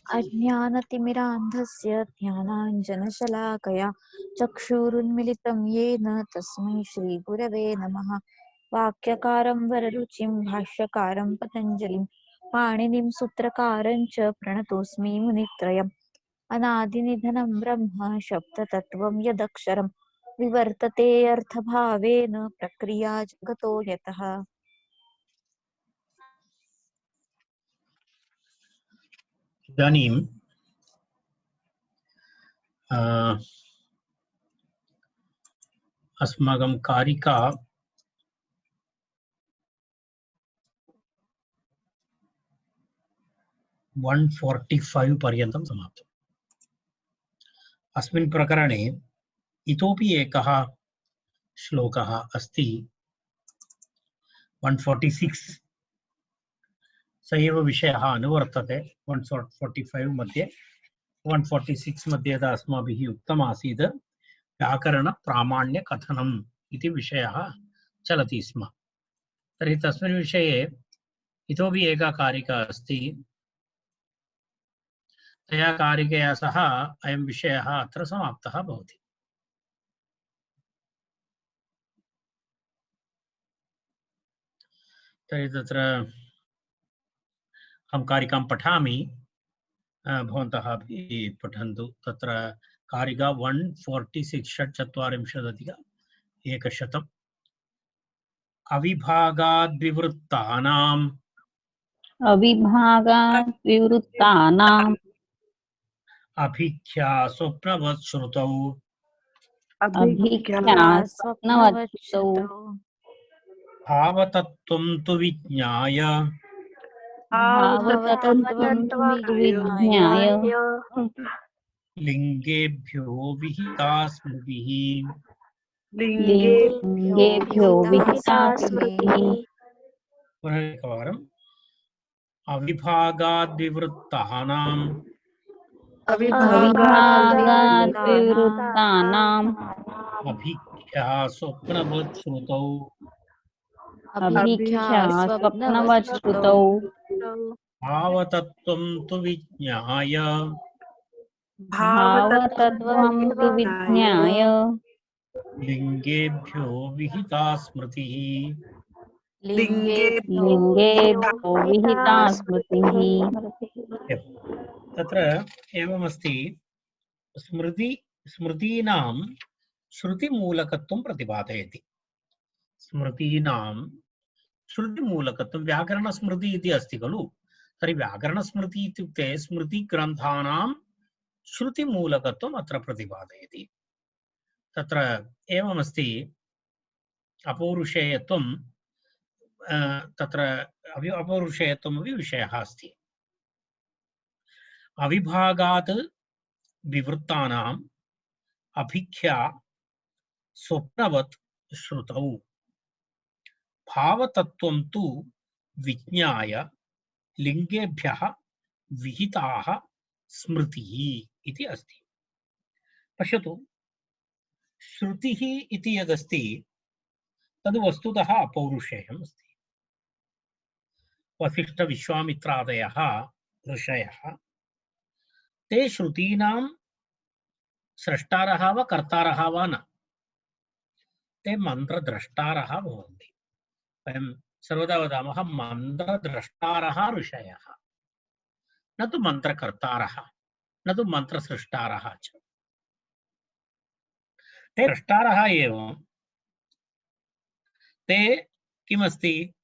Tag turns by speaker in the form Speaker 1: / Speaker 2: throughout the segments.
Speaker 1: अज्ञानतिमिरान्धस्य ज्ञानाञ्जनशलाकया चक्षुरुन्मिलितं येन तस्मै श्रीगुरवे नमः। वाक्यकारं वररुचिं भाष्यकारं पतञ्जलिं पाणिनिं सूत्रकारं च प्रणतोऽस्मि मुनित्रयम्। अनादिनिधनं ब्रह्म शब्दतत्त्वं यदक्षरं विवर्तते अर्थभावेन प्रक्रिया जगतो यतः।
Speaker 2: इदानीं अस्माकं कारिका 145 पर्यन्तं समाप्तम्। अस्मिन् प्रकरणे इतोपि एकः श्लोकः अस्ति 146 स एव विषयः अनुवर्तते 145 मध्ये 146 मध्ये यदा अस्माभिः उक्तमासीत् व्याकरणप्रामाण्यकथनम् इति विषयः चलति स्म। तर्हि तस्मिन् विषये इतोपि एका कारिका अस्ति। तया कारिकया सह अयं विषयः अत्र समाप्तः भवति। तर्हि तत्र अहं कारिकां पठामि, भवन्तः अपि पठन्तु। तत्र कारिका 146 षट्चत्वारिंशदधिक-100 अविभागाद्विवृत्तानाम् अभिख्या स्वप्नवत् श्रुतौ भावतत्त्वं तु विज्ञाय लिंगेभ्यो विहिता स्मृतिः। पुनः एकवारम् अविभागाद्विवृत्तानाम् अभिख्या स्वप्नवत् श्रुतौ भावतत्त्वं तु विज्ञाय लिंगेभ्यो विहिता स्मृतिः। तत्र एवमस्ति, स्मृतीनां श्रुतिमूलकत्वं प्रतिपादयति। स्मृतीनां श्रुतिमूलकत्वं व्याकरणस्मृति इति अस्ति खलु। तर्हि व्याकरणस्मृति इत्युक्ते स्मृतिग्रन्थानां श्रुतिमूलकत्वम् अत्र प्रतिपादयति। तत्र एवमस्ति, अपौरुषेयत्वं तत्र अपौरुषेयत्वमपि विषयः अस्ति। अविभागात् विवृत्तानाम् अभिख्या स्वप्नवत् श्रुतौ भावतत्त्वं तु विज्ञाय लिंगेभ्यः विहिताः स्मृतिः इति अस्ति। पश्यतु, श्रुतिः इति यदस्ति तद् वस्तुतः अपौरुषेयम् अस्ति। वसिष्ठविश्वामित्रादयः ऋषयः ते श्रुतीनां स्रष्टारः वा कर्तारः वा न, ते मन्त्रद्रष्टारः भवन्ति। वयं सर्वदा वदामः मन्त्रद्रष्टारः ऋषयः, न तु मन्त्रकर्तारः, न तु मन्त्रसृष्टारः च। ते द्रष्टारः एव। ते किमस्ति,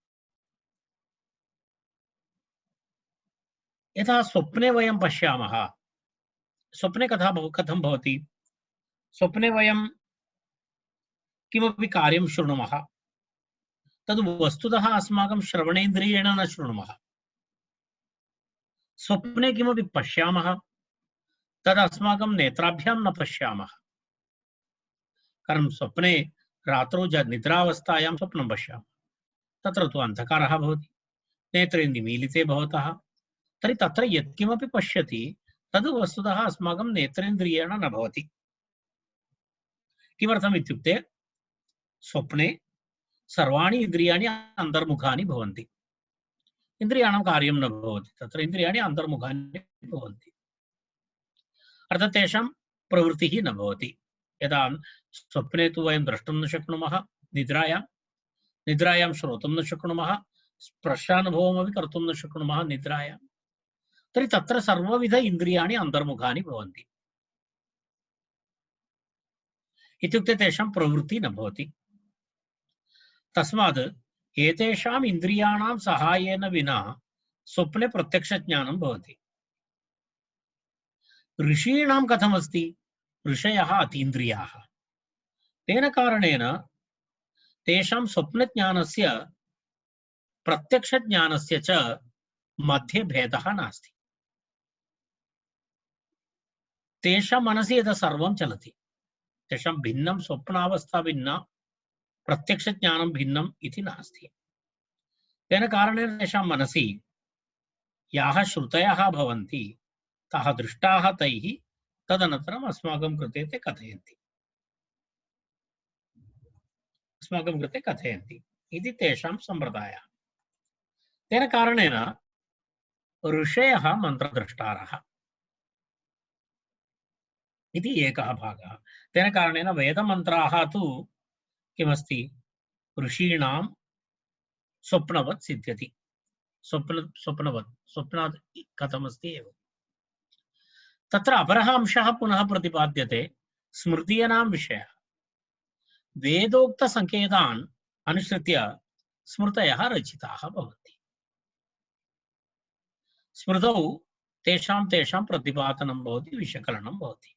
Speaker 2: यथा स्वप्ने वयं पश्यामः, स्वप्ने कथं भवति, स्वप्ने वयं किमपि कार्यं शृणुमः, तद् वस्तुतः अस्माकं श्रवणेन्द्रियेण न शृणुमः। स्वप्ने किमपि पश्यामः तद् अस्माकं नेत्राभ्यां न पश्यामः। कारणं स्वप्ने रात्रौ निद्रावस्थायां स्वप्नं पश्यामः, तत्र तु अन्धकारः भवति, नेत्रे निमीलिते भवतः। तर्हि तत्र यत्किमपि पश्यति तद् वस्तुतः अस्माकं नेत्रेन्द्रियेण न भवति। किमर्थम् इत्युक्ते स्वप्ने सर्वाणि इन्द्रियाणि अन्तर्मुखानि भवन्ति। इन्द्रियाणां कार्यं न भवति, तत्र इन्द्रियाणि अन्तर्मुखानि भवन्ति, अर्थात् तेषां प्रवृत्तिः न भवति। यदा स्वप्ने तु वयं द्रष्टुं न शक्नुमः, निद्रायां श्रोतुं न शक्नुमः, स्पर्शानुभवमपि कर्तुं न शक्नुमः निद्रायां, तर्हि तत्र सर्वविध इन्द्रियाणि अन्तर्मुखानि भवन्ति, इत्युक्ते तेषां प्रवृत्तिः न भवति। तस्मात् एतेषाम् इन्द्रियाणां सहायेन विना स्वप्ने प्रत्यक्षज्ञानं भवति। ऋषीणां कथमस्ति? ऋषयः अतीन्द्रियाः, तेन कारणेन तेषां स्वप्नज्ञानस्य प्रत्यक्षज्ञानस्य च मध्ये भेदः नास्ति। तेषां मनसि यत् सर्वं चलति, तेषां भिन्नं स्वप्नावस्था भिन्ना, प्रत्यक्षज्ञानं भिन्नम् इति नास्ति। तेन कारणेन तेषां मनसि याः श्रुतयः भवन्ति ताः दृष्टाः तैः, तदनन्तरम् अस्माकं कृते ते कथयन्ति इति तेषां सम्प्रदायः। तेन कारणेन ऋषयः मन्त्रद्रष्टारः इति एकः भागः। तेन कारणेन वेदमन्त्राः तु किमस्ति? ऋषीणां स्वप्नवत् सिद्ध्यति। स्वप्नात् कथमस्ति एव। तत्र अपरः अंशः पुनः प्रतिपाद्यते, स्मृतीनां विषयः। वेदोक्तसंकेतान् अनुसृत्य स्मृतयः रचिताः भवन्ति। स्मृतौ तेषां प्रतिपादनं भवति, विषकलनं भवति।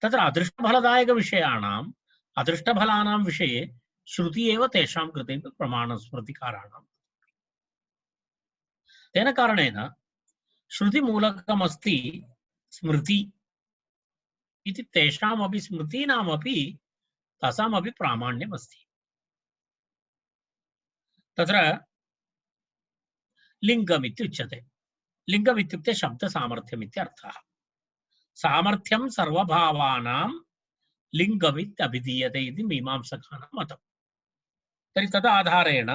Speaker 2: तत्र अदृष्टफलदायकविषयाणाम् अदृष्टफलानां विषये श्रुति एव तेषां कृते प्रमाणस्मृतिकाराणाम्। तेन कारणेन श्रुतिमूलकमस्ति स्मृति इति, तेषामपि स्मृतीनामपि तासामपि प्रामाण्यमस्ति। तत्र लिङ्गमित्युच्यते। लिङ्गमित्युक्ते शब्दसामर्थ्यम् इत्यर्थः। सामर्थ्यं सर्वभावानां लिङ्गमित्यभिधीयते इति मीमांसकानां मतम्। तर्हि तदाधारेण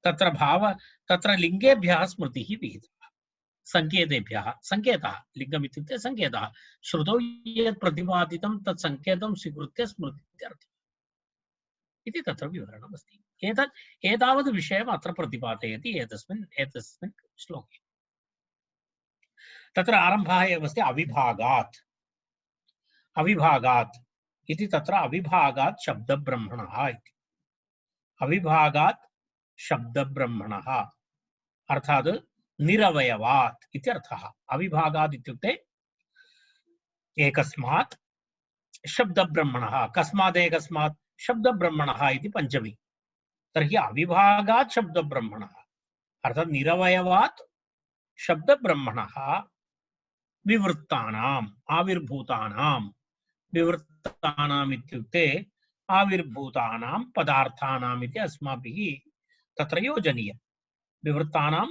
Speaker 2: तत्र लिङ्गेभ्यः स्मृतिः विहितः, संकेतेभ्यः। संकेतः, लिङ्गमित्युक्ते संकेतः। श्रुतौ यत् प्रतिपादितं तत् संकेतं स्वीकृत्य स्मृत्यर्थः इति तत्र विवरणमस्ति। एतावत् विषयम् अत्र प्रतिपादयति एतस्मिन् श्लोके। तत्र आरम्भः एव अस्ति अविभागात्। अविभागात् इति तत्र अविभागात् शब्दब्रह्मणः इति। अविभागात् शब्दब्रह्मणः अर्थात् निरवयवात् इत्यर्थः। अविभागात् इत्युक्ते एकस्मात् शब्दब्रह्मणः। कस्मात् एकस्मात्? शब्दब्रह्मणः इति पञ्चमी। तर्हि अविभागात् शब्दब्रह्मणः अर्थात् निरवयवात् शब्दब्रह्मणः विवृत्तानाम् आविर्भूतानां। विवृत्तानाम् इत्युक्ते आविर्भूतानां पदार्थानाम् इति अस्माभिः तत्र योजनीयम्। विवृत्तानां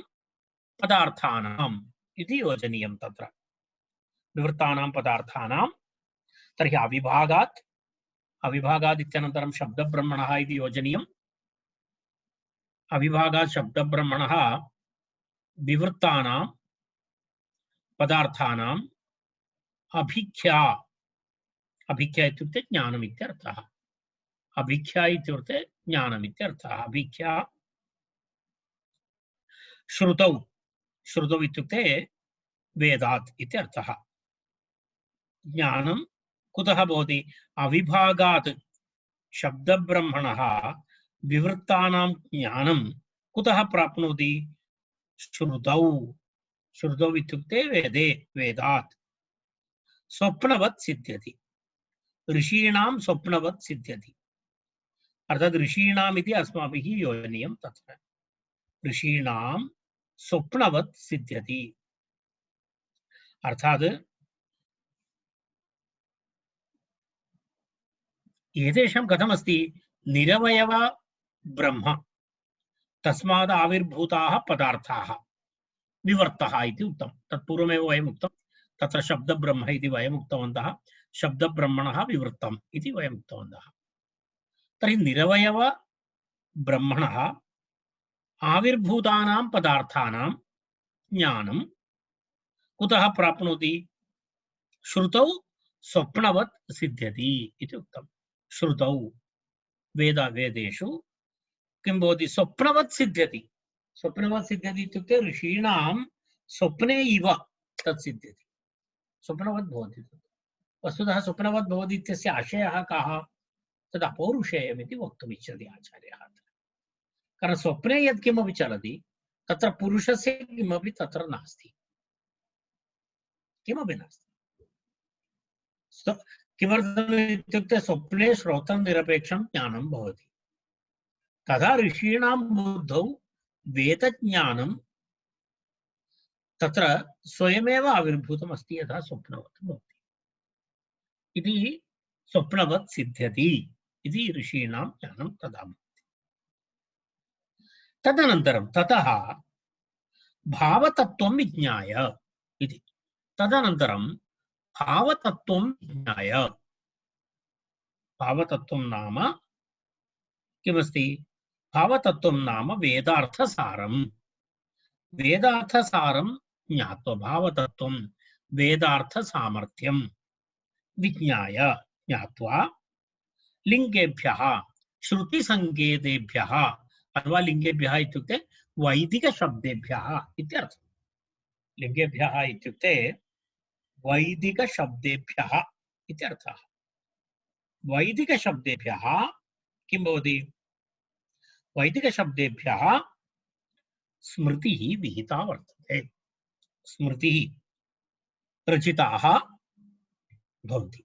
Speaker 2: पदार्थानाम् इति योजनीयं तत्र। विवृत्तानां पदार्थानां। तर्हि अविभागात् इत्यनन्तरं शब्दब्रह्मणः इति योजनीयम्। अविभागात् शब्दब्रह्मणः विवृत्तानां पदार्थानाम् अभिख्या। अभिख्या इत्युक्ते ज्ञानम् इत्यर्थः। अभिख्या इत्युक्ते ज्ञानम् इत्यर्थः। अभिख्या श्रुतौ। श्रुतौ इत्युक्ते वेदात् इत्यर्थः। ज्ञानं कुतः भवति? अविभागात् शब्दब्रह्मणः विवृत्तानां ज्ञानं कुतः प्राप्नोति? श्रुतौ। श्रुतौ इत्युक्ते वेदे, वेदात्। स्वप्नवत् सिद्ध्यति। ऋषीणां स्वप्नवत् सिद्ध्यति। अर्थात् ऋषीणाम् इति अस्माभिः योजनीयं तत्र। ऋषीणां स्वप्नवत् सिद्ध्यति अर्थात् एतेषां कथमस्ति? निरवयव ब्रह्म, तस्मात् आविर्भूताः पदार्थाः विवर्तः इति उक्तं। तत्पूर्वमेव वयम् उक्तं, तत्र शब्दब्रह्म इति वयम् उक्तवन्तः। शब्दब्रह्मणः विवृत्तम् इति वयम् उक्तवन्तः। तर्हि निरवयव ब्रह्मणः आविर्भूतानां पदार्थानां ज्ञानं कुतः प्राप्नोति? श्रुतौ स्वप्नवत् सिद्ध्यति इति उक्तम्। श्रुतौ वेदेषु किं भवति? स्वप्नवत् सिद्ध्यति। स्वप्नवत् सिद्ध्यति इत्युक्ते ऋषीणां स्वप्ने इव तत् सिद्ध्यति, स्वप्नवत् भवति। वस्तुतः स्वप्नवत् भवति इत्यस्य आशयः कः? तद् अपौरुषेयमिति वक्तुम् इच्छति आचार्यः। कारण स्वप्ने यत् किमपि चलति तत्र पुरुषस्य किमपि तत्र नास्ति, किमपि नास्ति। किमर्थम् इत्युक्ते स्वप्ने श्रोत्रं निरपेक्षं ज्ञानं भवति। तथा ऋषीणां बुद्धौ वेदज्ञानं तत्र स्वयमेव आविर्भूतम् अस्ति, यथा स्वप्नवत् भवति इति स्वप्नवत् सिद्ध्यति इति ऋषीणां ज्ञानं तथा भवति। तदनन्तरं ततः भावतत्त्वं विज्ञाय इति। तदनन्तरं भावतत्त्वं विज्ञाय, भावतत्त्वं नाम किमस्ति? भावतत्त्वं नाम वेदार्थसारं। वेदार्थसारं ज्ञात्वा भावतत्त्वं वेदार्थसामर्थ्यं विज्ञाय ज्ञात्वा लिङ्गेभ्यः श्रुतिसङ्केतेभ्यः अथवा लिङ्गेभ्यः इत्युक्ते वैदिकशब्देभ्यः इत्यर्थः। लिङ्गेभ्यः इत्युक्ते वैदिकशब्देभ्यः इत्यर्थः। वैदिकशब्देभ्यः किं भवति? वैदिकशब्देभ्यः स्मृतिः विहिता वर्तते। स्मृतिः रचिताः भवन्ति,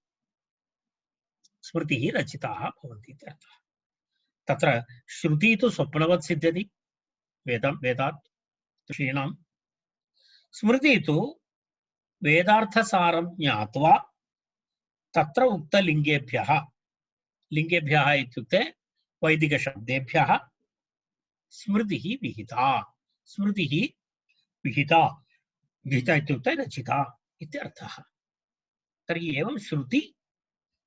Speaker 2: स्मृतिः रचिताः भवन्ति इत्यर्थः। तत्र श्रुतिः तु स्वप्नवत् सिद्ध्यति वेदात् ऋषीणां। स्मृतिः तु वेदार्थसारं ज्ञात्वा तत्र उक्तलिङ्गेभ्यः, लिङ्गेभ्यः इत्युक्ते वैदिकशब्देभ्यः स्मृतिः विहिता। स्मृतिः विहिता, विहिता इत्युक्ते रचिता इत्यर्थः। तर्हि एवं श्रुति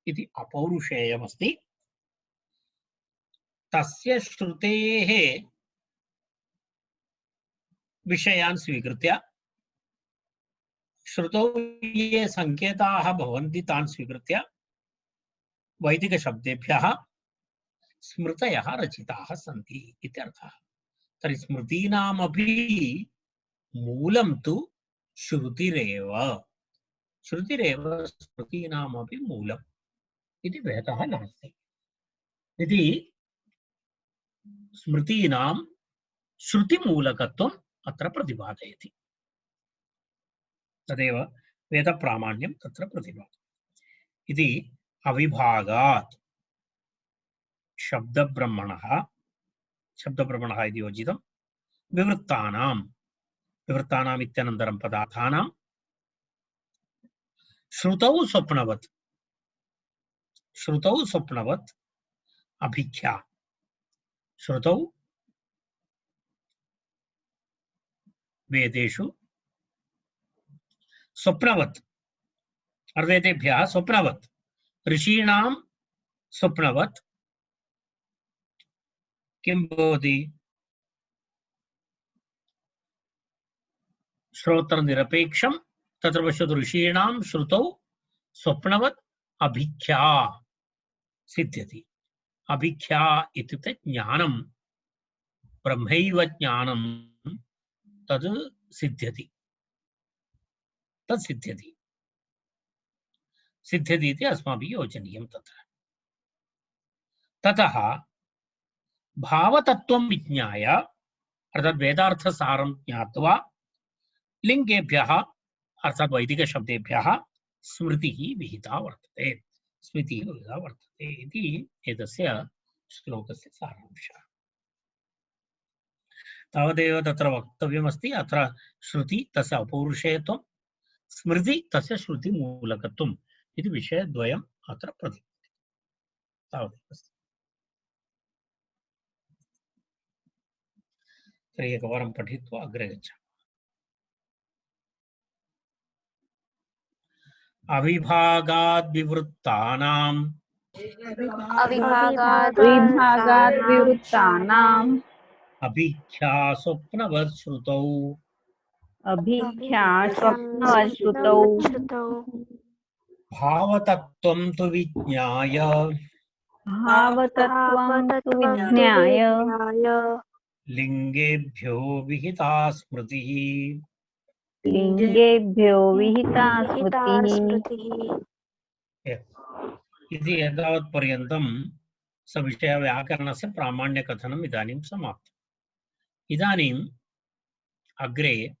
Speaker 2: इति अपौरुषेयमस्ति। तस्य श्रुतेः विषयान् स्वीकृत्य श्रुतौ ये संकेताः भवन्ति तान् स्वीकृत्य वैदिकशब्देभ्यः स्मृतयः रचिताः सन्ति इत्यर्थः। तर्हि स्मृतीनामपि मूलं तु श्रुतिरेव। श्रुतिरेव स्मृतीनामपि मूलम् इति भेदः नास्ति इति स्मृतीनां श्रुतिमूलकत्वम् अत्र प्रतिपादयति। तदेव वेदप्रामाण्यं तत्र प्रतिपादयति इति अविभागात् शब्दब्रह्मणः इति योजितं विवृत्तानाम् इत्यनन्तरं पदार्थानां श्रुतौ स्वप्नवत् अभिख्या। श्रुतौ वेदेषु स्वप्नवत् वेदेभ्यः स्वप्नवत्, ऋषीणां स्वप्नवत् किं भवति? श्रोत्रनिरपेक्षं तत्र पश्यतु। ऋषीणां श्रुतौ स्वप्नवत् अभिख्या सिद्ध्यति। अभिख्या इत्युक्ते ज्ञानं, ब्रह्मैव ज्ञानं तद् सिद्ध्यति, तत् सिद्ध्यति इति अस्माभिः योजनीयं तत्र। ततः भावतत्त्वं विज्ञाय अर्थात् वेदार्थसारं ज्ञात्वा लिङ्गेभ्यः अर्थात् वैदिकशब्देभ्यः स्मृतिः विहिता वर्तते, स्मृतिः विहिता वर्तते इति एतस्य श्लोकस्य सारांशः। तावदेव तत्र वक्तव्यमस्ति। अत्र श्रुति तस्य अपौरुषेयत्वं, स्मृति तस्य श्रुतिमूलकत्वम् इति विषयद्वयम् अत्र प्रतिपाद्यते। तावदेव अस्ति। तर्हि एकवारं पठित्वा अग्रे गच्छामः। अविभागाद् विवृत्तानां अभिख्या स्वप्नवत् श्रुतौ
Speaker 3: अभिख्या स्वप्नवत्सुतौ
Speaker 2: भावतत्त्वं तु विज्ञाय
Speaker 3: भावतत्त्वं तु विज्ञाय
Speaker 2: लिंगेभ्यो विहिता स्मृतिः।
Speaker 3: लिंगेभ्यो विहिता स्मृतिः।
Speaker 2: इति एतावत्पर्यन्तं सविषयव्याकरणस्य प्रामाण्यकथनम् इदानीं समाप्तम्। इदानीम् अग्रे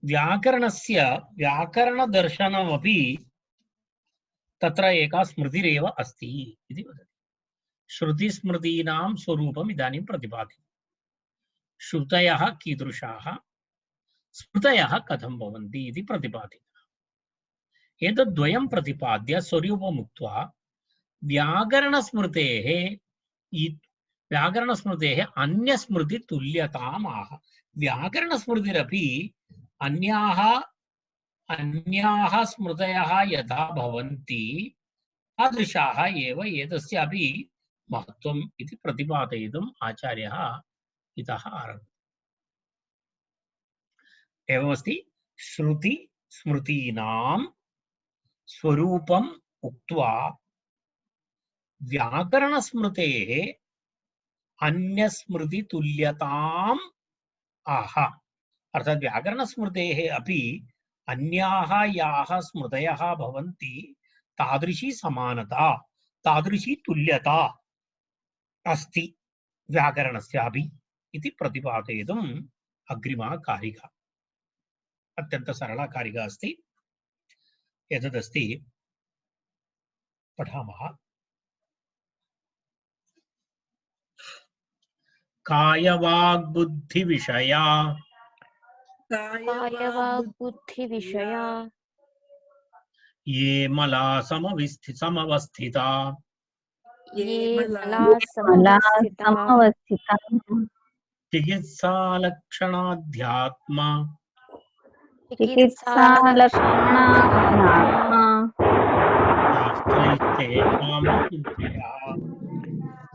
Speaker 2: व्याकरणस्य व्याकरणदर्शनमपि तत्र एका स्मृतिरेव अस्ति इति वदति। श्रुतिस्मृतीनां स्वरूपम् इदानीं प्रतिपादितम्। श्रुतयः कीदृशाः, स्मृतयः कथं भवन्ति इति प्रतिपादितम्। एतद्द्वयं प्रतिपाद्य स्वरूपमुक्त्वा व्याकरणस्मृतेः अन्यस्मृतितुल्यताम् आह। व्याकरणस्मृतिरपि अन्याः स्मृतयः यथा भवन्ति तादृशाः एव एतस्यापि महत्त्वम् इति प्रतिपादयितुम् आचार्यः इतः आरभते। एवमस्ति श्रुति स्मृतीनां स्वरूपम् उक्त्वा व्याकरणस्मृतेः अन्यस्मृतितुल्यताम् आह। अर्थात् व्याकरणस्मृतेः अपि अन्याः याः स्मृतयः भवन्ति तादृशी समानता, तादृशी तुल्यता अस्ति व्याकरणस्यापि इति प्रतिपादयितुम् अग्रिमा कारिका, अत्यन्त सरला कारिका अस्ति। एतदस्ति, पठामः। कायवाग्बुद्धिविषया
Speaker 1: कायवाग्बुद्धिविषया
Speaker 2: ये मला समवस्थिता
Speaker 1: ये मला
Speaker 3: मला
Speaker 1: समवस्थिताः
Speaker 3: समवस्थिता
Speaker 2: चिकित्सालक्षणाध्यात्मा
Speaker 3: चिकित्सालक्षणाध्यात्मा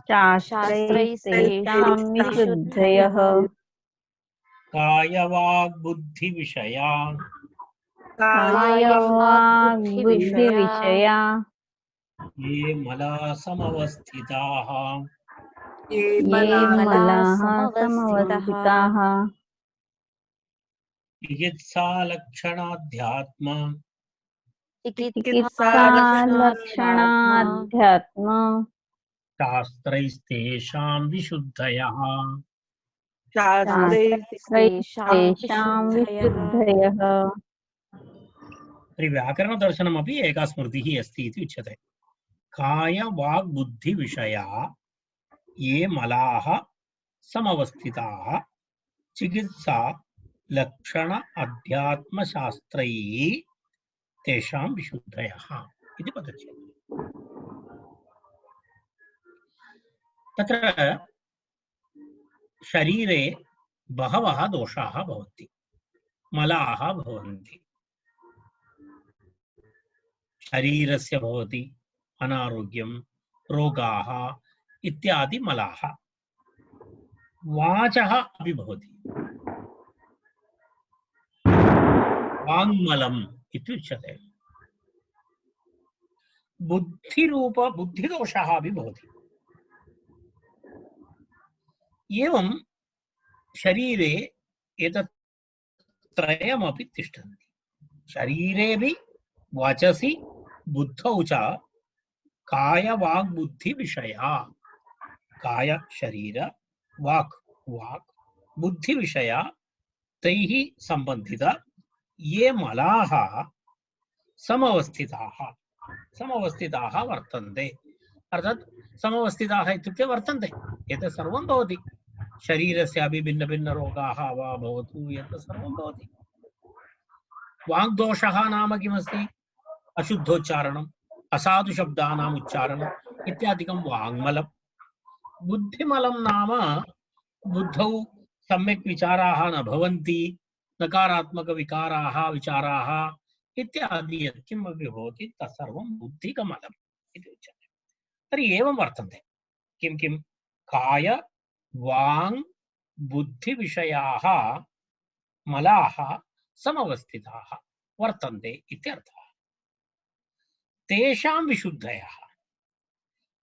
Speaker 3: शास्त्रैस्तेषां विशुद्धयः
Speaker 2: कायवाग्बुद्धिविषया
Speaker 3: कायवाग्बुद्धिविषया
Speaker 2: ये मला समवस्थिताः
Speaker 3: ये मलाः समवस्थिताः
Speaker 2: चिकित्सालक्षणाध्यात्मा
Speaker 3: चिकित्सालक्षणाध्यात्मा
Speaker 2: शास्त्रैस्तेषां विशुद्धयः
Speaker 3: शास्त्रैस्तेषां विशुद्धयः।
Speaker 2: तर्हि व्याकरणदर्शनमपि एका स्मृतिः अस्ति इति उच्यते। कायवाग्बुद्धिविषया ये मलाः समवस्थिताः चिकित्सा लक्षण अध्यात्मशास्त्रैः तेषां विशुद्धयः इति पदच्छेदः। तत्र शरीरे बहवः दोषाः भवन्ति, मलाः भवन्ति। शरीरस्य भवति अनारोग्यं, रोगाः इत्यादि मलाः। वाचः अपि भवति, वाङ्मलम् इत्युच्यते। बुद्धिदोषः अपि भवति। एवं शरीरे एतत् त्रयमपि तिष्ठन्ति। शरीरेऽपि वचसि बुद्धौ च कायवाग्बुद्धिविषया। काय शरीर, वाक् बुद्धिविषया तैः सम्बन्धित ये मलाः समवस्थिताः वर्तन्ते। अर्थात् समवस्थिताः इत्युक्ते वर्तन्ते। एतत् सर्वं भवति। शरीरस्यापि भिन्नभिन्नरोगाः वा भवतु, एतत् सर्वं भवति। वाग्दोषः नाम किमस्ति? अशुद्धोच्चारणम्, असाधुशब्दानाम् उच्चारणम् इत्यादिकं वाङ्मलं। बुद्धिमलं नाम बुद्धौ सम्यक् विचाराः न भवन्ति, नकारात्मकविकाराः विचाराः इत्यादि यत्किमपि भवति तत्सर्वं बुद्धिकमलम् इति उच्यते। तर्हि एवं वर्तन्ते किं किं काय वाङ् बुद्धिविषयाः मलाः समवस्थिताः वर्तन्ते इत्यर्थः। तेषां विशुद्धयः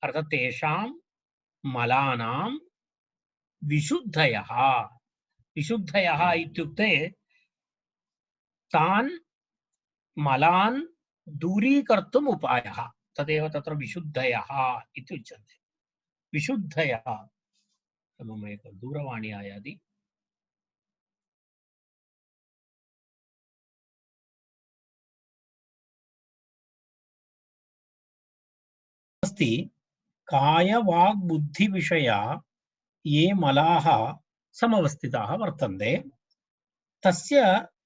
Speaker 2: अर्थात् तेषां मलानां विशुद्धयः विशुद्धयः इत्युक्ते तान् मलान् दूरीकर्तुम् उपायः तदेव तत्र विशुद्धयः इति उच्यन्ते। विशुद्धयः मम एक दूरवाणी आयाति अस्ति काय वाक् बुद्धि विषया ये मलाः समवस्थिताः वर्तन्ते तस्य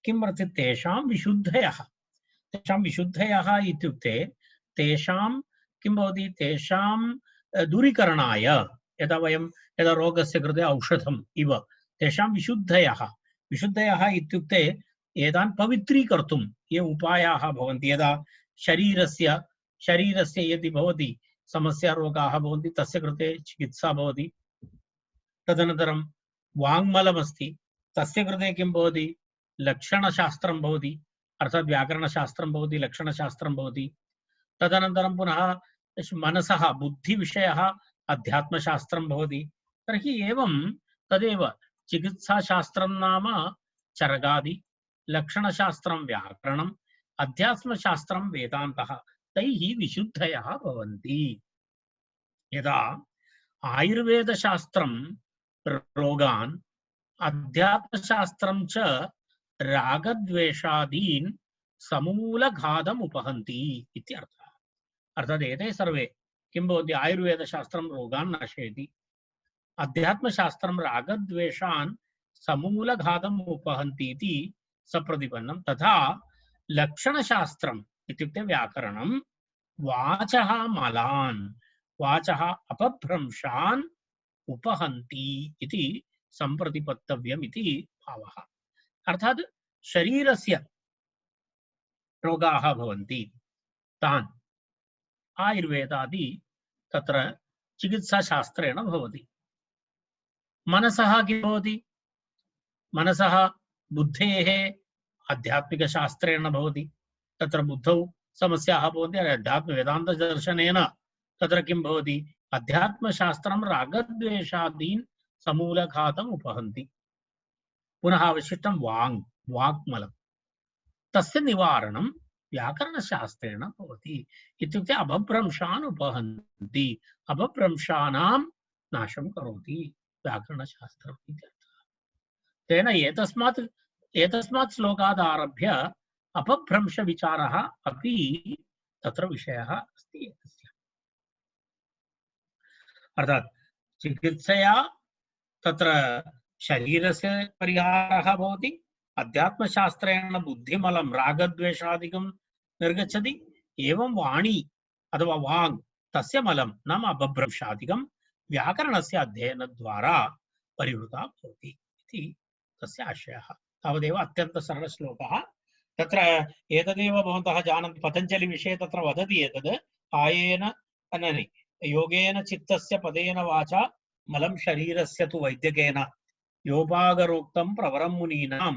Speaker 2: किं वर्तते तेषां विशुद्धयः इत्युक्ते तेषां किं भवति तेषां दूरीकरणाय यदा रोगस्य कृते औषधम् इव तेषां विशुद्धयः इत्युक्ते एतान् पवित्रीकर्तुं ये उपायाः भवन्ति यदा शरीरस्य यदि भवति समस्या रोगाः भवन्ति तस्य कृते चिकित्सा भवति। तदनन्तरं वाङ्मलमस्ति तस्य कृते किं भवति लक्षणशास्त्रं भवति अर्थात् व्याकरणशास्त्रं भवति लक्षणशास्त्रं भवति। तदनन्तरं पुनः मनसः बुद्धिविषयः अध्यात्मशास्त्रं भवति। तर्हि एवं तदेव चिकित्साशास्त्रं नाम चरगादि लक्षणशास्त्रं व्याकरणम् अध्यात्मशास्त्रं वेदान्तः तैः विशुद्धयः भवन्ति। यदा आयुर्वेदशास्त्रं रोगान् अध्यात्मशास्त्रं च रागद्वेषादीन् समूलघातम् उपहन्ति इत्यर्थः। अर्थात् एते सर्वे किं भवति आयुर्वेदशास्त्रं रोगान् नाशयति अध्यात्मशास्त्रं रागद्वेषान् समूलघातम् उपहन्ति इति सप्रतिपन्नं। तथा लक्षणशास्त्रम् इत्युक्ते व्याकरणं वाचः मलान् वाचः अपभ्रंशान् उपहन्ति इति सम्प्रतिपत्तव्यम् इति भावः। अर्थात् शरीरस्य रोगाः भवन्ति तान् आयुर्वेदादि तत्र चिकित्साशास्त्रेण भवति। मनसः किं भवति मनसः बुद्धेः आध्यात्मिकशास्त्रेण भवति तत्र बुद्धौ समस्याः भवन्ति अध्यात्मवेदान्तदर्शनेन तत्र किं भवति अध्यात्मशास्त्रं रागद्वेषादीन् समूलघातम् उपहन्ति। पुनः अवशिष्टं वाक्मलं तस्य निवारणं व्याकरणशास्त्रेण भवति इत्युक्ते अपभ्रंशान् उपहन्ति अपभ्रंशानां नाशं करोति व्याकरणशास्त्रम् इत्यर्थः। तेन एतस्मात् श्लोकात् आरभ्य अपभ्रंशविचारः अपि तत्र विषयः अस्ति। अर्थात् चिकित्सया तत्र शरीरस्य परिहारः भवति अध्यात्मशास्त्रेण बुद्धिमलं रागद्वेषादिकं निर्गच्छति एवं वाणी अथवा वाङ् तस्य मलं नाम अपभ्रंशादिकं व्याकरणस्य अध्ययनद्वारा परिहृता भवति इति तस्य आशयः। तावदेव अत्यन्तसरलश्लोकः। तत्र एतदेव भवन्तः जानन्ति पतञ्जलिविषये तत्र वदति एतद् कायेन योगेन चित्तस्य पदेन वाचा मलं शरीरस्य तु वैद्यकेन योपागरोक्तं प्रवरं मुनीनां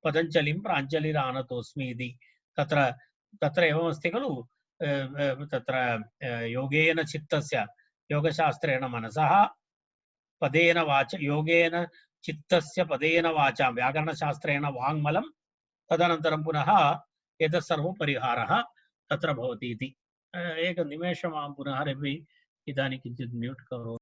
Speaker 2: पतञ्जलिं प्राञ्जलिरानतोऽस्मि इति तत्र एवमस्ति खलु तत्र योगेन चित्तस्य योगशास्त्रेण मनसः पदेन वाच योगेन चित्तस्य पदेन वाचा व्याकरणशास्त्रेण वाङ्मलं तदनन्तरं पुनः एतत् सर्वं परिहारः तत्र भवति इति। एकनिमेषम् अहं पुनः इदानीं किञ्चित् म्यूट् करोमि।